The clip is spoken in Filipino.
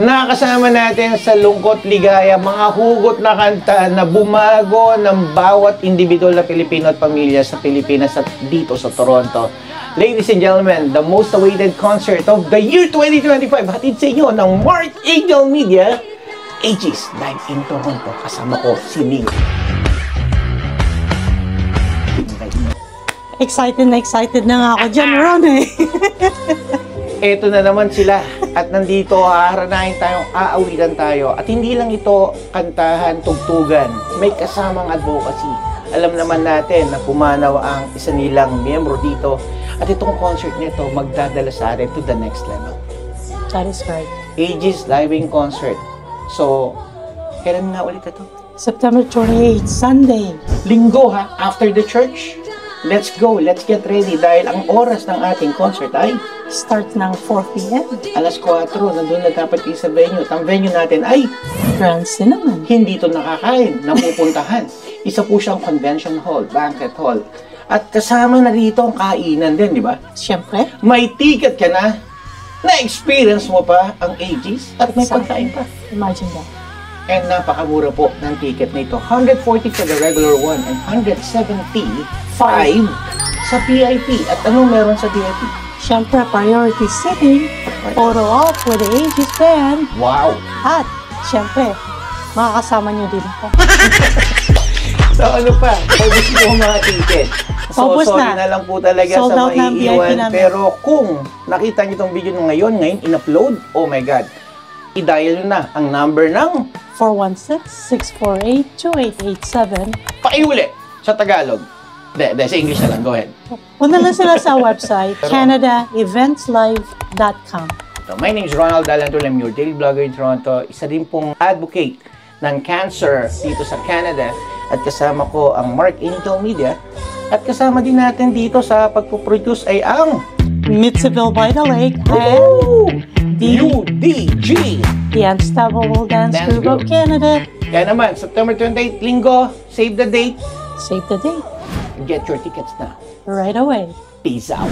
Nakasama natin sa Lungkot Ligaya, mga hugot na kanta na bumago ng bawat individual na Pilipino at pamilya sa Pilipinas at dito sa Toronto. Ladies and gentlemen, the most awaited concert of the year 2025, hatid sa inyo ng Mark Angel Media, Aegis Live in Toronto. Kasama ko si Ning. Excited na nga ako dyan, Ron eh. Eto na naman sila at nandito haharanahin tayong aawitan tayo at hindi lang ito kantahan, tugtugan, may kasamang advocacy. Alam naman natin na pumanaw ang isa nilang miyembro dito at itong concert nito magdadala sa atin to the next level. That is right. Aegis Live in Concert. So, kailan nga ulit ito? September 28, Sunday. Linggo ha, after the church. Let's go, let's get ready dahil ang oras ng ating concert ay Start ng 4 p.m. alas 4, nandun na dapat kayo sa venue. Ang venue natin ay Grand Cinnamon. hindi ito nakakain, napupuntahan. Isa po siyang convention hall, banquet hall. At kasama na rito ang kainan din, di ba? Siyempre. May ticket ka na, na-experience mo pa ang Aegis at may pagkain pa. Imagine that. And napakamura po ng ticket nito. 140 for the regular one and 175 sa VIP. At anong meron sa VIP? Siyempre, priority sitting, photo op with the Aegis band. Wow! At, siyempre, makakasama nyo din ako. So ano pa? Paubos po ang mga ticket. So Paubos sorry na lang po talaga Sold sa out na ang VIP maiiwan. namin. Pero kung nakita niyo itong video ngayon in-upload, oh my God, i-dial nyo na ang number ng 416-648-2887. pakiuli sa Tagalog. Hindi, sa English na lang. Go ahead. Punta lang sila sa website, canadaeventslive.com. So, my name is Ronald Dalantul. I'm your daily vlogger in Toronto. Isa din pong advocate ng cancer dito sa Canada. At kasama ko ang Mark Angel Media. At kasama din natin dito sa pagpuproduce ay ang Mitsville by the Lake and UDG. the Unstoppable Dance Group of Canada. Kaya naman, September 28, Linggo, save the date. Save the date Get your tickets now. right away. Peace out.